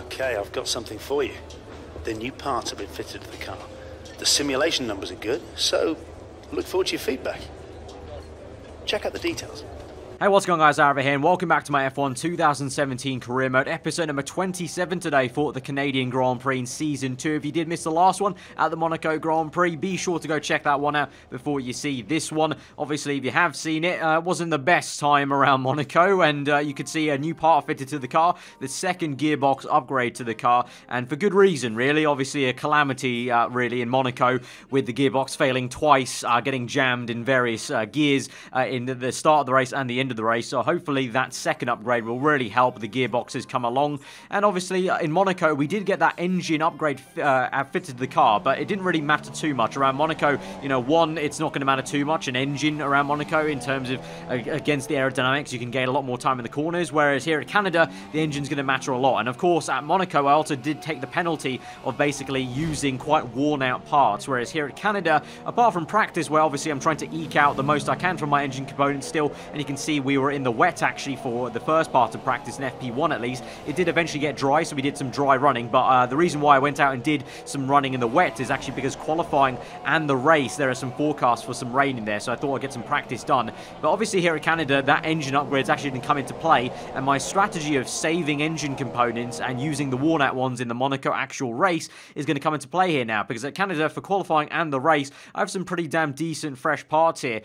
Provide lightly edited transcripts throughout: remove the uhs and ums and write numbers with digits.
Okay, I've got something for you. The new parts have been fitted to the car. The simulation numbers are good, so look forward to your feedback. Check out the details. Hey, what's going on, guys? Aarava here, and welcome back to my F1 2017 Career Mode, episode number 27 today for the Canadian Grand Prix in Season 2. If you did miss the last one at the Monaco Grand Prix, be sure to go check that one out before you see this one. Obviously, if you have seen it, it wasn't the best time around Monaco, and you could see a new part fitted to the car, the second gearbox upgrade to the car, and for good reason, really. Obviously, a calamity, really, in Monaco, with the gearbox failing twice, getting jammed in various gears in the start of the race and the end of the race. So hopefully that second upgrade will really help the gearboxes come along. And obviously in Monaco we did get that engine upgrade fitted to the car, but it didn't really matter too much around Monaco. You know, one, it's not going to matter too much, an engine around Monaco in terms of against the aerodynamics. You can gain a lot more time in the corners, whereas here at Canada the engine's going to matter a lot. And of course at Monaco I also did take the penalty of basically using quite worn out parts, whereas here at Canada, apart from practice where obviously I'm trying to eke out the most I can from my engine components still, and you can see we were in the wet actually for the first part of practice in FP1 at least. It did eventually get dry, so we did some dry running, but the reason why I went out and did some running in the wet is actually because qualifying and the race, there are some forecasts for some rain in there, so I thought I'd get some practice done. But obviously here at Canada, that engine upgrade's actually didn't come into play, and my strategy of saving engine components and using the worn out ones in the Monaco actual race is going to come into play here now, because at Canada, for qualifying and the race, I have some pretty damn decent fresh parts here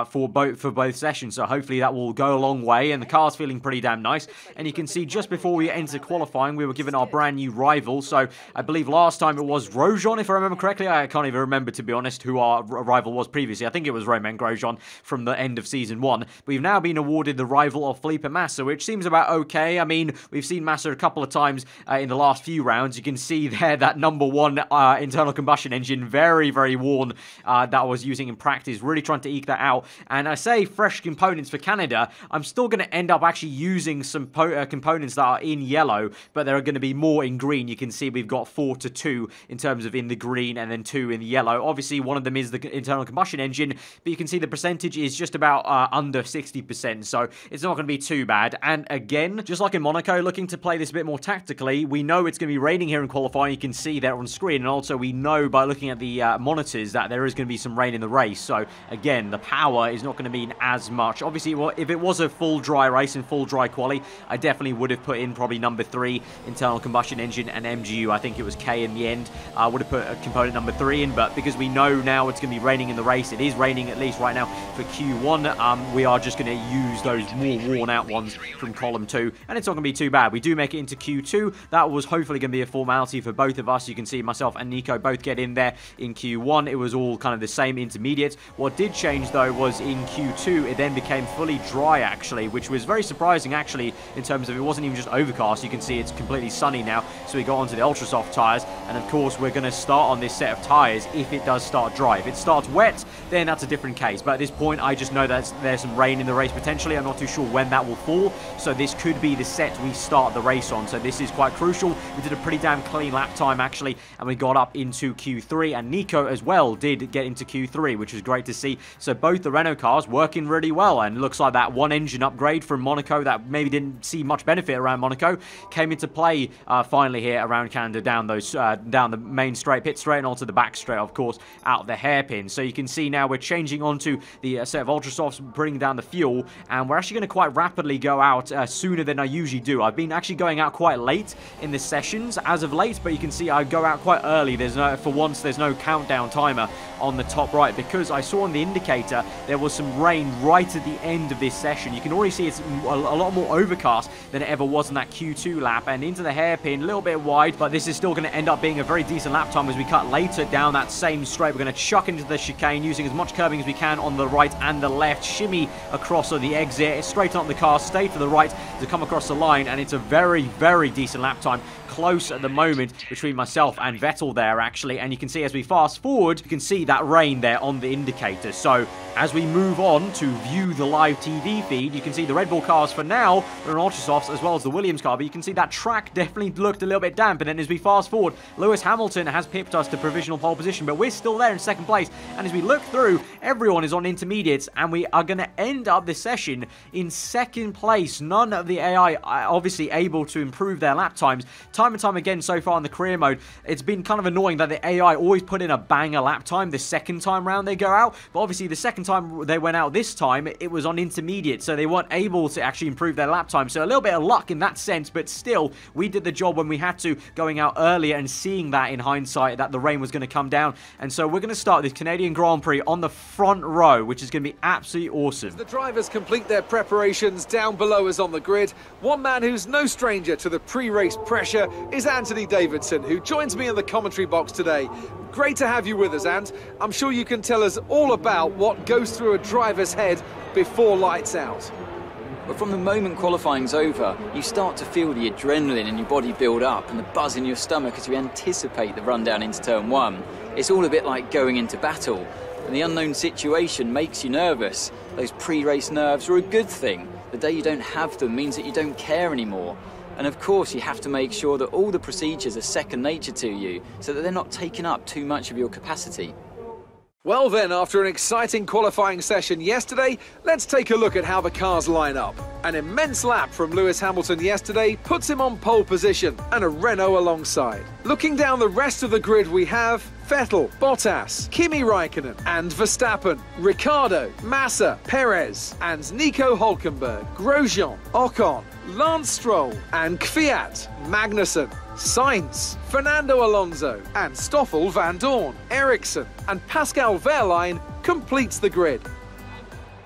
for both sessions, so hopefully that will go a long way, and the car's feeling pretty damn nice. And you can see just before we enter qualifying we were given our brand new rival. So I believe last time it was Grosjean, if I remember correctly. I can't even remember, to be honest, who our rival was previously. I think it was Romain Grosjean from the end of Season 1. We've now been awarded the rival of Felipe Massa, which seems about okay. I mean, we've seen Massa a couple of times in the last few rounds. You can see there that #1 internal combustion engine, very, very worn, that I was using in practice, really trying to eke that out. And I say fresh components for Canada, I'm still going to end up actually using some components that are in yellow, but there are going to be more in green. You can see we've got 4 to 2 in terms of in the green and then 2 in the yellow. Obviously one of them is the internal combustion engine, but you can see the percentage is just about under 60%, so it's not going to be too bad. And again, just like in Monaco, looking to play this a bit more tactically, we know it's going to be raining here in qualifying. You can see there on screen, and also we know by looking at the monitors that there is going to be some rain in the race. So again, the power is not going to mean as much. Obviously, if it was a full dry race and full dry quali, I definitely would have put in probably #3 internal combustion engine and MGU. I think it was K in the end. I would have put component #3 in, but because we know now it's going to be raining in the race, it is raining at least right now for Q1, we are just going to use those more worn out ones from column 2, and it's not going to be too bad. We do make it into Q2. That was hopefully going to be a formality for both of us. You can see myself and Nico both get in there in Q1. It was all kind of the same intermediate. What did change though was in Q2 it then became fully dry actually, which was very surprising actually, in terms of it wasn't even just overcast. You can see it's completely sunny now, so we got onto the ultra soft tires, and of course we're going to start on this set of tires if it does start dry. If it starts wet, then that's a different case, but at this point I just know that there's some rain in the race potentially. I'm not too sure when that will fall, so this could be the set we start the race on, so this is quite crucial. We did a pretty damn clean lap time actually, and we got up into Q3, and Nico as well did get into Q3, which was great to see. So both the Renault cars working really well, and looks like that one engine upgrade from Monaco that maybe didn't see much benefit around Monaco came into play finally here around Canada, down the main straight, pit straight, and onto the back straight, of course, out the hairpin. So you can see now we're changing onto the set of ultra softs, bringing down the fuel, and we're actually going to quite rapidly go out sooner than I usually do. I've been actually going out quite late in the sessions as of late, but you can see I go out quite early. For once there's no countdown timer on the top right, because I saw on the indicator there was some rain right at the end of this session. You can already see it's a lot more overcast than it ever was in that Q2 lap, and into the hairpin, a little bit wide, but this is still going to end up being a very decent lap time as we cut later down that same straight. We're going to chuck into the chicane using as much curbing as we can on the right and the left, shimmy across on the exit, straight on the car, stay to the right to come across the line, and it's a very, very decent lap time. Close at the moment between myself and Vettel there actually, and you can see as we fast forward, you can see that rain there on the indicator. So as we move on to view the live TV TV feed, you can see the Red Bull cars for now are in ultra softs as well as the Williams car, but you can see that track definitely looked a little bit damp. And then as we fast forward, Lewis Hamilton has pipped us to provisional pole position, but we're still there in second place. And as we look through, everyone is on intermediates, and we are going to end up this session in second place. None of the AI are obviously able to improve their lap times. Time and time again so far in the career mode, it's been kind of annoying that the AI always put in a banger lap time the second time round they go out, but obviously the second time they went out this time, it was on intermediate, so they weren't able to actually improve their lap time. So a little bit of luck in that sense, but still, we did the job when we had to, going out earlier and seeing that in hindsight that the rain was going to come down. And so we're going to start this Canadian Grand Prix on the front row, which is going to be absolutely awesome. As the drivers complete their preparations down below us on the grid, one man who's no stranger to the pre-race pressure is Anthony Davidson, who joins me in the commentary box today. Great to have you with us, Ant. I'm sure you can tell us all about what goes through a driver's head before lights out. But from the moment qualifying's over, you start to feel the adrenaline in your body build up and the buzz in your stomach as you anticipate the run down into turn one. It's all a bit like going into battle, and the unknown situation makes you nervous. Those pre-race nerves are a good thing. The day you don't have them means that you don't care anymore. And of course, you have to make sure that all the procedures are second nature to you, so that they're not taking up too much of your capacity. Well then, after an exciting qualifying session yesterday, let's take a look at how the cars line up. An immense lap from Lewis Hamilton yesterday puts him on pole position, and a Renault alongside. Looking down the rest of the grid, we have Vettel, Bottas, Kimi Raikkonen and Verstappen, Ricciardo, Massa, Perez and Nico Hülkenberg, Grosjean, Ocon, Lance Stroll and Kvyat, Magnussen, Sainz, Fernando Alonso and Stoffel van Dorn, Ericsson and Pascal Wehrlein completes the grid.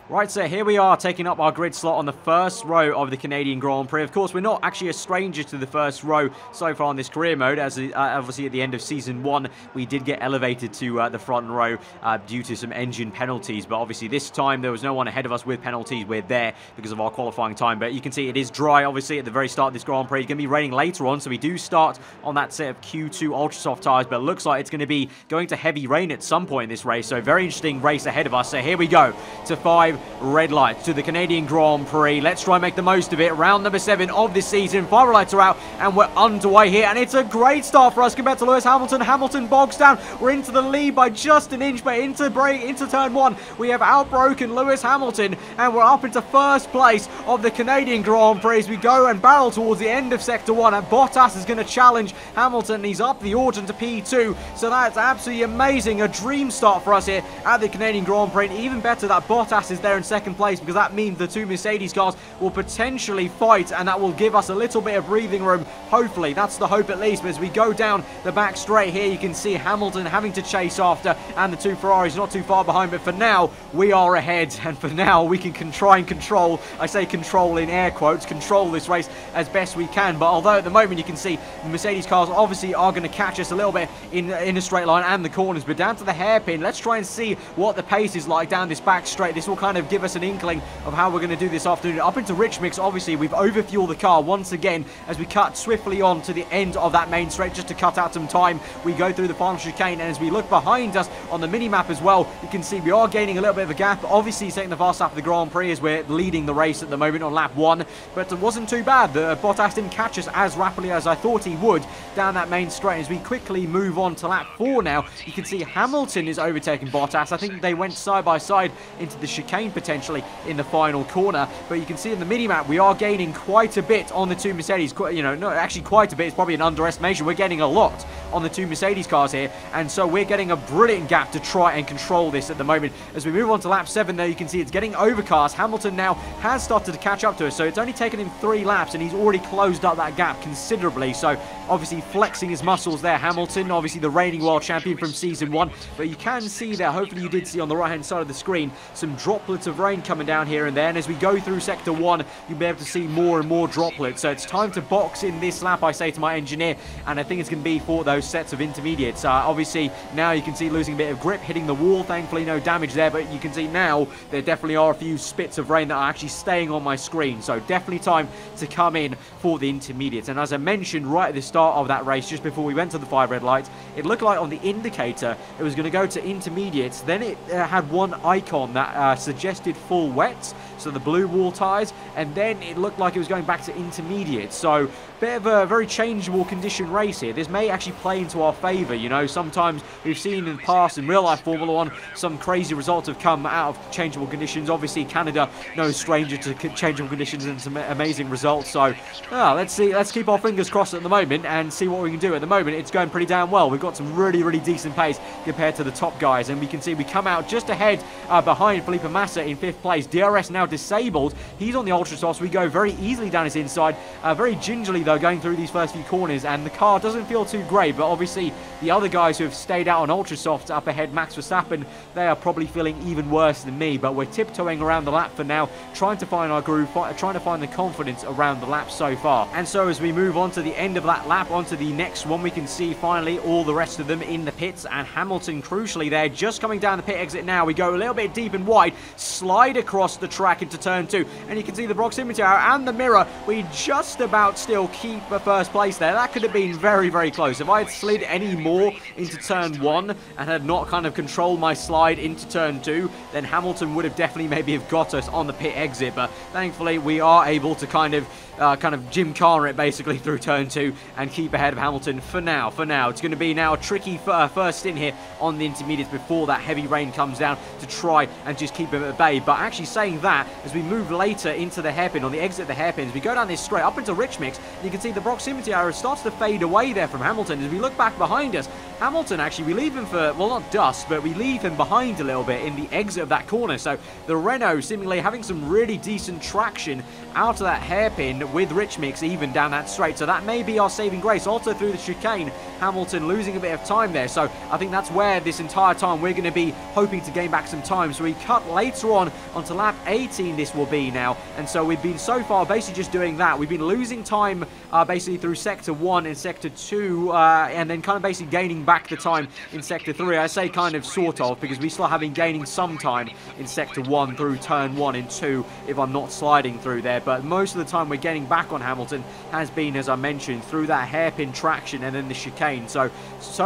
Right, so here we are taking up our grid slot on the first row of the Canadian Grand Prix. Of course, we're not actually a stranger to the first row so far in this career mode, as obviously at the end of Season 1, we did get elevated to the front row due to some engine penalties. But obviously this time, there was no one ahead of us with penalties. We're there because of our qualifying time. But you can see it is dry, obviously, at the very start of this Grand Prix. It's going to be raining later on, so we do start on that set of Q2 Ultra Soft tyres. But it looks like it's going to be going to heavy rain at some point in this race. So very interesting race ahead of us. So here we go to 5 red lights to the Canadian Grand Prix. Let's try and make the most of it. Round number 7 of this season. 5 red lights are out and we're underway here, and it's a great start for us compared to Lewis Hamilton. Hamilton bogs down. We're into the lead by just an inch, but into turn 1 we have outbroken Lewis Hamilton, and we're up into first place of the Canadian Grand Prix as we go and barrel towards the end of sector 1, and Bottas is going to challenge Hamilton. He's up the order to P2, so that's absolutely amazing. A dream start for us here at the Canadian Grand Prix, and even better that Bottas is there in second place, because that means the 2 Mercedes cars will potentially fight, and that will give us a little bit of breathing room. Hopefully, that's the hope at least. But as we go down the back straight here, you can see Hamilton having to chase after, and the 2 Ferraris not too far behind. But for now, we are ahead, and for now, we can try and control, I say control in air quotes, control this race as best we can. But although at the moment you can see the Mercedes cars obviously are going to catch us a little bit in a straight line and the corners, but down to the hairpin, let's try and see what the pace is like down this back straight. This will kind of give us an inkling of how we're going to do this afternoon. Up into rich mix, obviously we've overfueled the car once again as we cut swiftly on to the end of that main straight just to cut out some time. We go through the final chicane, and as we look behind us on the mini-map as well, you can see we are gaining a little bit of a gap. Obviously he's taking the fast lap of the Grand Prix as we're leading the race at the moment on lap 1, but it wasn't too bad. The Bottas didn't catch us as rapidly as I thought he would down that main straight. As we quickly move on to lap 4 now, you can see Hamilton is overtaking Bottas. I think they went side by side into the chicane potentially in the final corner, but you can see in the mini-map we are gaining quite a bit on the 2 Mercedes. You know, not actually quite a bit, it's probably an underestimation. We're getting a lot on the 2 Mercedes cars here, and so we're getting a brilliant gap to try and control this at the moment. As we move on to lap 7 there, you can see it's getting overcast. Hamilton now has started to catch up to us, so it's only taken him 3 laps and he's already closed up that gap considerably. So obviously flexing his muscles there, Hamilton, obviously the reigning world champion from season 1. But you can see there, hopefully you did see on the right hand side of the screen, some droplets of rain coming down here and there, and as we go through sector 1 you'll be able to see more and more droplets. So it's time to box in this lap, I say to my engineer, and I think it's going to be for those sets of intermediates. Obviously now you can see losing a bit of grip, hitting the wall, thankfully no damage there, but you can see now there definitely are a few spits of rain that are actually staying on my screen. So definitely time to come in for the intermediates. And as I mentioned right at the start of that race, just before we went to the 5 red lights, it looked like on the indicator it was going to go to intermediates. Then it had one icon that suggested full wets, so the blue wall tyres, and then it looked like it was going back to intermediate. So bit of a very changeable condition race here. This may actually play into our favour. You know, sometimes we've seen in the past in real life Formula 1 some crazy results have come out of changeable conditions. Obviously Canada no stranger to changeable conditions and some amazing results. So let's keep our fingers crossed at the moment and see what we can do. At the moment it's going pretty damn well. We've got some really decent pace compared to the top guys, and we can see we come out just ahead behind Felipe Massa in 5th place. DRS now disabled. He's on the ultra soft, so we go very easily down his inside, very gingerly though, going through these first few corners, and the car doesn't feel too great. But obviously the other guys who have stayed out on ultra softs up ahead, Max Verstappen, they are probably feeling even worse than me. But we're tiptoeing around the lap for now, trying to find our groove, trying to find the confidence around the lap so far. And so as we move on to the end of that lap, onto the next one, we can see finally all the rest of them in the pits, and Hamilton crucially there, just coming down the pit exit now. We go a little bit deep and wide, slide across the track into turn 2, and you can see the proximity arrow and the mirror. We just about still keep the first place there. That could have been very close. If I had slid any more into turn 1 and had not kind of controlled my slide into turn 2, then Hamilton would have definitely maybe have got us on the pit exit. But thankfully we are able to kind of Jim Carr it basically through turn 2 and keep ahead of Hamilton for now. It's going to be now a tricky first in here on the intermediates before that heavy rain comes down to try and just keep him at bay. But actually saying that, as we move later into the hairpin, on the exit of the hairpins, we go down this straight up into Rich Mix, and you can see the proximity arrow starts to fade away there from Hamilton. As we look back behind us, Hamilton actually, we leave him for, well, not dust, but we leave him behind a little bit in the exit of that corner. So the Renault seemingly having some really decent traction out of that hairpin with Rich Mix even down that straight. So that may be our saving grace. Also through the chicane, Hamilton losing a bit of time there. So I think that's where this entire time we're going to be hoping to gain back some time. So we cut later on onto lap 18 this will be now. And so we've been so far basically just doing that. We've been losing time basically through sector 1 and sector 2 and then kind of basically gaining back the time in sector 3. I say kind of sort of because we still have been gaining some time in sector 1 through turn 1 and 2 if I'm not sliding through there. But most of the time we're getting back on Hamilton has been, as I mentioned, through that hairpin traction and then the chicane. So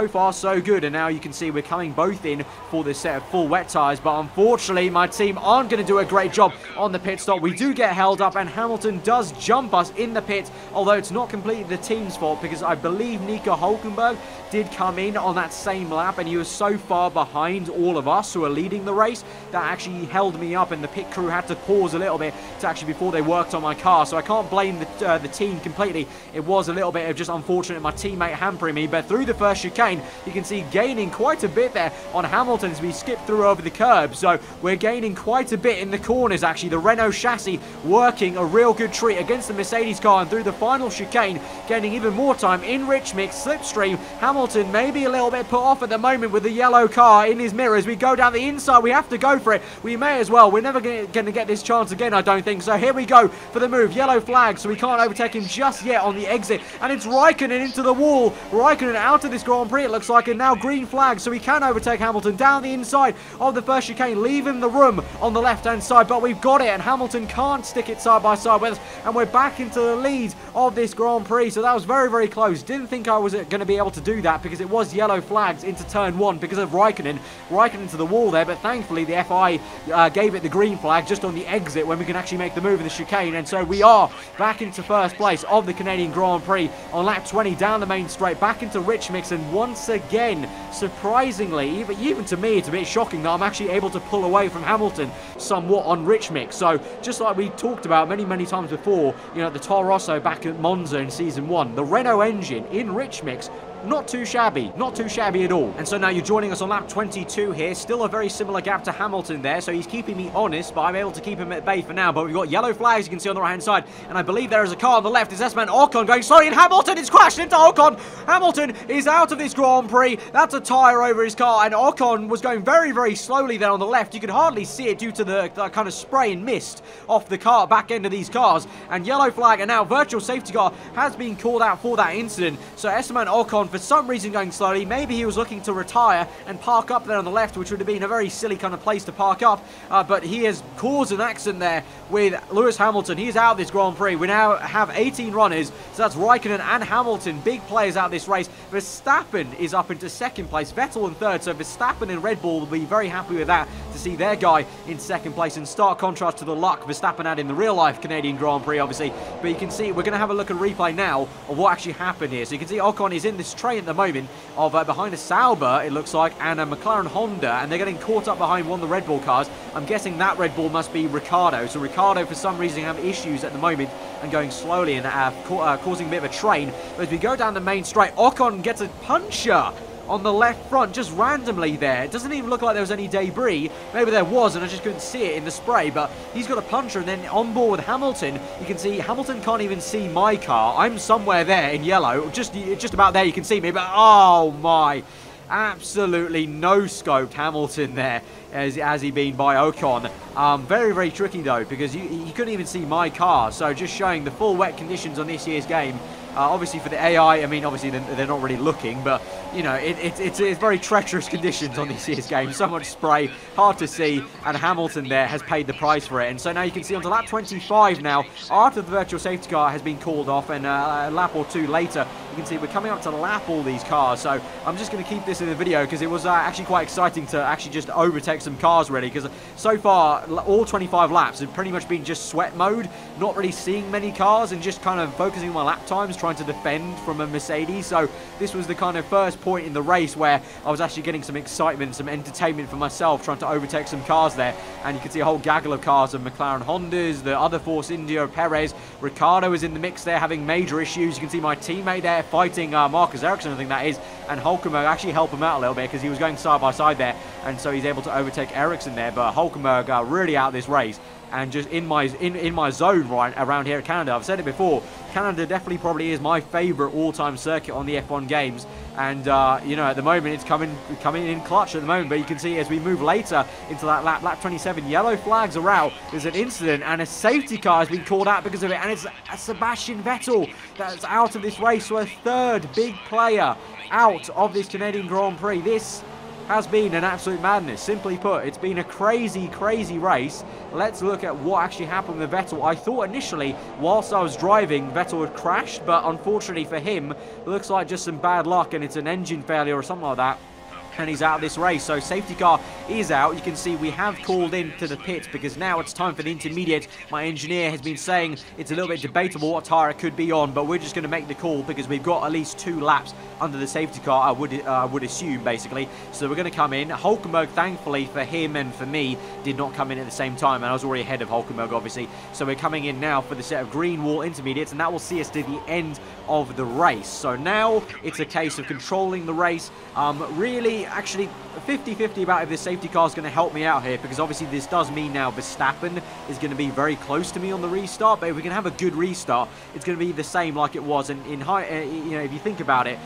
far so good, and now you can see we're coming both in for this set of full wet tyres. But unfortunately my team aren't going to do a great job on the pit stop. We do get held up and Hamilton does jump us in the pit, although it's not completely the team's fault because I believe Nico Hulkenberg did come in on that same lap and he was so far behind all of us who are leading the race that actually held me up, and the pit crew had to pause a little bit to actually before they worked on my car. So I can't blame the team completely. It was a little bit of just unfortunate my teammate hampering me. But through the first chicane you can see gaining quite a bit there on Hamilton as we skip through over the curb. So we're gaining quite a bit in the corners actually. The Renault chassis working a real good treat against the Mercedes car, and through the final chicane gaining even more time in Rich Mix slipstream. Hamilton maybe a little bit put off at the moment with the yellow car in his mirror. As we go down the inside we have to go for it. We may as well. We're never going to get this chance again, I don't think. So here we go for the move. Yellow flag, so we can't overtake him just yet on the exit, and it's Raikkonen into the wall. Raikkonen out of this Grand Prix it looks like, and now green flag, so we can overtake Hamilton down the inside of the first chicane, leaving the room on the left hand side. But we've got it and Hamilton can't stick it side by side with us, and we're back into the lead of this Grand Prix. So that was very close. Didn't think I was going to be able to do that because it was yellow flags into turn 1 because of Raikkonen to the wall there. But thankfully the FI gave it the green flag just on the exit when we can actually make the move in the chicane, and so we are back into first place of the Canadian Grand Prix on lap 20 down the main straight, back into Rich Mix. And once again, surprisingly, even to me, it's a bit shocking that I'm actually able to pull away from Hamilton somewhat on Rich Mix. So just like we talked about many times before, you know, the Toro Rosso back at Monza in season 1, the Renault engine in Rich Mix, not too shabby at all. And so now you're joining us on lap 22 here. Still a very similar gap to Hamilton there, so he's keeping me honest, but I'm able to keep him at bay for now. But we've got yellow flags you can see on the right hand side, and I believe there is a car on the left. It's Esteban Ocon going slowly, and Hamilton is crashed into Ocon. Hamilton is out of this Grand Prix. That's a tyre over his car, and Ocon was going very slowly there on the left. You could hardly see it due to the kind of spray and mist off the car back end of these cars. And yellow flag, and now virtual safety car has been called out for that incident. So Esteban Ocon for some reason going slowly. Maybe he was looking to retire and park up there on the left, which would have been a very silly kind of place to park up, but he has caused an accident there with Lewis Hamilton. He's out of this Grand Prix. We now have 18 runners, so that's Raikkonen and Hamilton, big players out of this race. Verstappen is up into second place, Vettel in third, so Verstappen and Red Bull will be very happy with that to see their guy in second place, in stark contrast to the luck Verstappen had in the real-life Canadian Grand Prix, obviously. But you can see, we're going to have a look at a replay now of what actually happened here. So you can see Ocon is in this train at the moment of behind a Sauber, it looks like, and a McLaren Honda, and they're getting caught up behind one of the Red Bull cars. I'm guessing that Red Bull must be Ricciardo. So Ricciardo, for some reason, have issues at the moment and going slowly and causing a bit of a train. But as we go down the main straight, Ocon gets a puncher on the left front, just randomly there. It doesn't even look like there was any debris. Maybe there was, and I just couldn't see it in the spray, but he's got a puncher, and then on board with Hamilton, you can see Hamilton can't even see my car. I'm somewhere there in yellow, just about there you can see me, but oh my, absolutely no-scoped Hamilton there as he been by Ocon. Very, very tricky though, because he couldn't even see my car, so just showing the full wet conditions on this year's game. Obviously for the AI, I mean, obviously they're not really looking, but, you know, it's very treacherous conditions on this year's game. So much spray, hard to see, and Hamilton there has paid the price for it. And so now you can see onto lap 25 now, after the virtual safety car has been called off, and a lap or two later, you can see we're coming up to lap all these cars. So I'm just going to keep this in the video, because it was actually quite exciting to actually just overtake some cars, really, because so far, all 25 laps have pretty much been just sweat mode, not really seeing many cars, and just kind of focusing on my lap times, trying to defend from a Mercedes. So this was the kind of first point in the race where I was actually getting some excitement, some entertainment for myself, trying to overtake some cars there. And you can see a whole gaggle of cars of McLaren Hondas, the other Force India, Perez, Ricciardo is in the mix there having major issues. You can see my teammate there fighting Marcus Ericsson, I think that is, and Hulkenberg actually helped him out a little bit because he was going side by side there, and so he's able to overtake Ericsson there. But Hulkenberg really out this race, and just in my zone right around here at Canada. I've said it before, Canada definitely probably is my favourite all-time circuit on the F1 games, and you know, at the moment it's coming in clutch at the moment. But you can see as we move later into that lap 27, yellow flags are out. There's an incident and a safety car has been called out because of it, and it's Sebastian Vettel that's out of this race, so a third big player out of this Canadian Grand Prix. This has been an absolute madness. Simply put, it's been a crazy, crazy race. Let's look at what actually happened with Vettel. I thought initially, whilst I was driving, Vettel had crashed, but unfortunately for him, it looks like just some bad luck, and it's an engine failure or something like that, and he's out of this race. So safety car is out. You can see we have called in to the pit because now it's time for the intermediate. My engineer has been saying it's a little bit debatable what tyre it could be on, but we're just going to make the call because we've got at least 2 laps under the safety car, I would assume, basically. So we're going to come in. Hulkenberg, thankfully for him and for me, did not come in at the same time, and I was already ahead of Hulkenberg, obviously. So we're coming in now for the set of green wall intermediates, and that will see us to the end of the race. So now it's a case of controlling the race. Really, actually, 50-50 about if this safety car is going to help me out here, because obviously this does mean now Verstappen is going to be very close to me on the restart. But if we can have a good restart, it's going to be the same like it was in high. You know, if you think about it,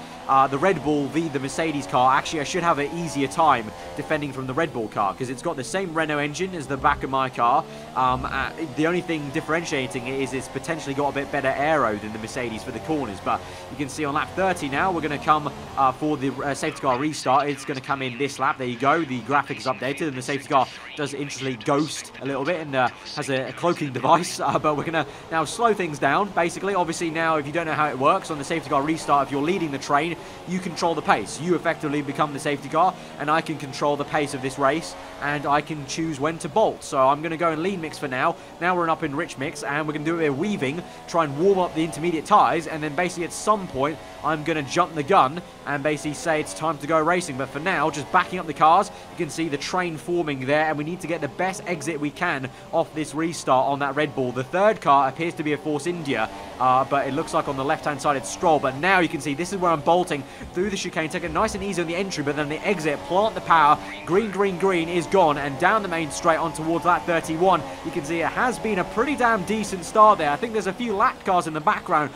the Red Bull v the Mercedes car, actually I should have an easier time defending from the Red Bull car because it's got the same Renault engine as the back of my car. The only thing differentiating it is it's potentially got a bit better aero than the Mercedes for the corners. But you can see on lap 30 now, we're going to come for the safety car restart. It's going to come in this lap. There you go. The graphic is updated, and the safety car does interestingly ghost a little bit and has a cloaking device. But we're going to now slow things down, basically. Obviously now, if you don't know how it works, on the safety car restart, if you're leading the train, you control the pace. You effectively become the safety car, and I can control the pace of this race, and I can choose when to bolt. So I'm going to go in lean mix for now. Now we're up in rich mix, and we're going to do a bit of weaving, try and warm up the intermediate tyres, and then basically at some point I'm going to jump the gun and basically say it's time to go racing. But for now, just backing up the cars, you can see the train forming there, and we need to get the best exit we can off this restart on that Red Bull. The third car appears to be a Force India, but it looks like on the left-hand side it's Stroll. But now you can see this is where I'm bolting through the chicane, take it nice and easy on the entry, but then the exit, plant the power, green, green, green is gone, and down the main straight on towards lap 31. You can see it has been a pretty damn decent start there. I think there's a few lap cars in the background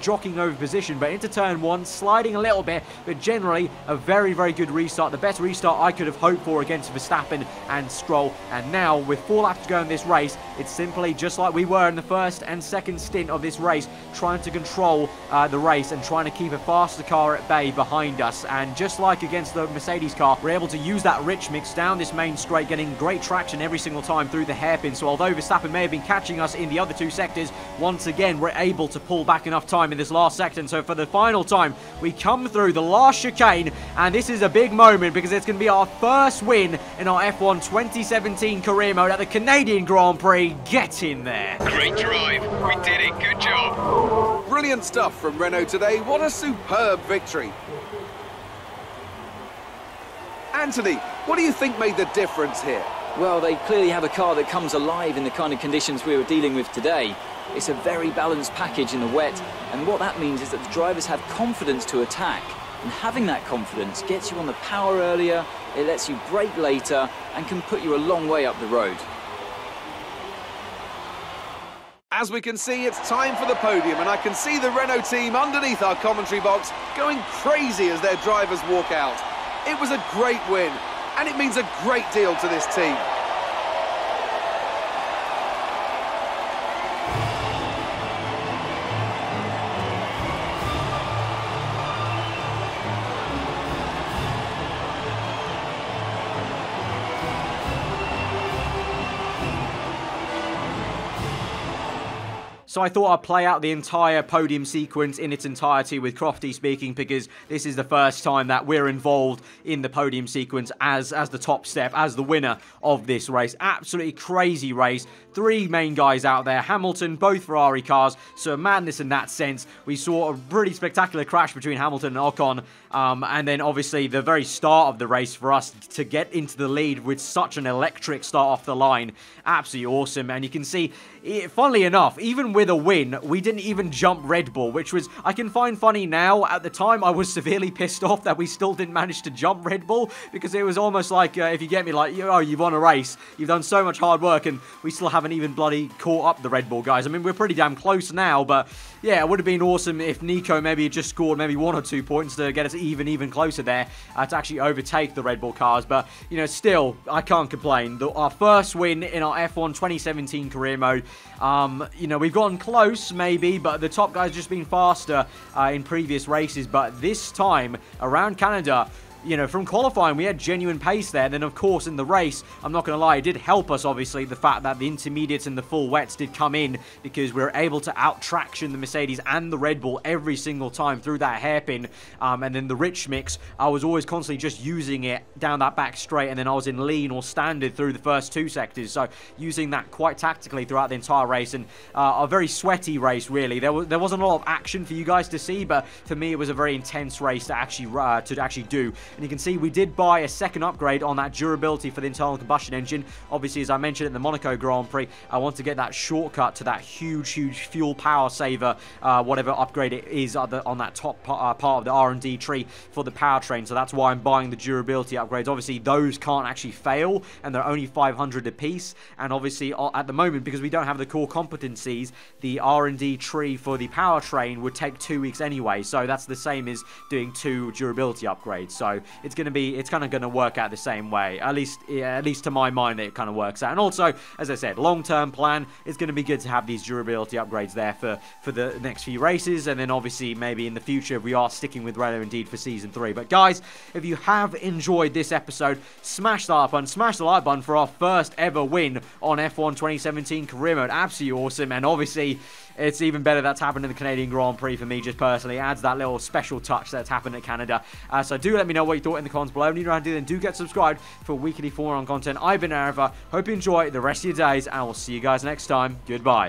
jockeying over position, but into turn 1, sliding a little bit, but generally a very, very good restart. The best restart I could have hoped for against Verstappen and Stroll. And now with 4 laps to go in this race, it's simply just like we were in the first and second stint of this race, trying to control the race and trying to keep a faster car are at bay behind us. And just like against the Mercedes car, we're able to use that rich mix down this main straight, getting great traction every single time through the hairpin. So although Verstappen may have been catching us in the other two sectors, once again, we're able to pull back enough time in this last sector. And so for the final time, we come through the last chicane, and this is a big moment because it's going to be our first win in our F1 2017 career mode at the Canadian Grand Prix. Get in there. Great drive. We did it. Good job. Brilliant stuff from Renault today. What a superb victory. Anthony, what do you think made the difference here? Well, they clearly have a car that comes alive in the kind of conditions we were dealing with today. It's a very balanced package in the wet, and what that means is that the drivers have confidence to attack. And having that confidence gets you on the power earlier, it lets you brake later, and can put you a long way up the road. As we can see, it's time for the podium, and I can see the Renault team underneath our commentary box going crazy as their drivers walk out. It was a great win, and it means a great deal to this team. So I thought I'd play out the entire podium sequence in its entirety with Crofty speaking, because this is the first time that we're involved in the podium sequence as the top step, as the winner of this race. Absolutely crazy race. Three main guys out there. Hamilton, both Ferrari cars, so madness in that sense. We saw a really spectacular crash between Hamilton and Ocon, and then obviously the very start of the race for us to get into the lead with such an electric start off the line. Absolutely awesome. And you can see, funnily enough, even with a win, we didn't even jump Red Bull, which was, I can find funny now. At the time, I was severely pissed off that we still didn't manage to jump Red Bull, because it was almost like, if you get me, like, oh, you've won a race, you've done so much hard work, and we still haven't even bloody caught up the Red Bull guys. I mean, we're pretty damn close now, but yeah, it would have been awesome if Nico maybe had just scored maybe 1 or 2 points to get us even closer there, to actually overtake the Red Bull cars. But, you know, still, I can't complain. Our first win in our F1 2017 career mode. You know, we've gotten close maybe, but the top guys just been faster in previous races. But this time around Canada, you know, from qualifying, we had genuine pace there. Then, of course, in the race, I'm not going to lie, it did help us, obviously, the fact that the intermediates and the full wets did come in, because we were able to out-traction the Mercedes and the Red Bull every single time through that hairpin. And then the rich mix, I was always constantly just using it down that back straight, and then I was in lean or standard through the first 2 sectors. So, using that quite tactically throughout the entire race, and a very sweaty race, really. There wasn't a lot of action for you guys to see, but for me, it was a very intense race to actually do. And you can see we did buy a second upgrade on that durability for the internal combustion engine. Obviously, as I mentioned in the Monaco Grand Prix, I want to get that shortcut to that huge fuel power saver, whatever upgrade it is on that top part of the R&D tree for the powertrain. So that's why I'm buying the durability upgrades. Obviously, those can't actually fail, and they're only 500 a piece. And obviously, at the moment, because we don't have the core competencies, the R&D tree for the powertrain would take 2 weeks anyway. So that's the same as doing 2 durability upgrades. So it's kind of going to work out the same way. At least to my mind, it kind of works out. And also, as I said, long-term plan, it's going to be good to have these durability upgrades there for the next few races. And then obviously, maybe in the future, we are sticking with Renault indeed for Season 3. But guys, if you have enjoyed this episode, smash the like button. Smash the like button for our first ever win on F1 2017 career mode. Absolutely awesome. And obviously, it's even better that's happened in the Canadian Grand Prix for me, just personally. It adds that little special touch that's happened at Canada. So do let me know what you thought in the comments below. And you know how to do, then do get subscribed for weekly Formula 1 content. I've been aarava. Hope you enjoy the rest of your days, and I will see you guys next time. Goodbye.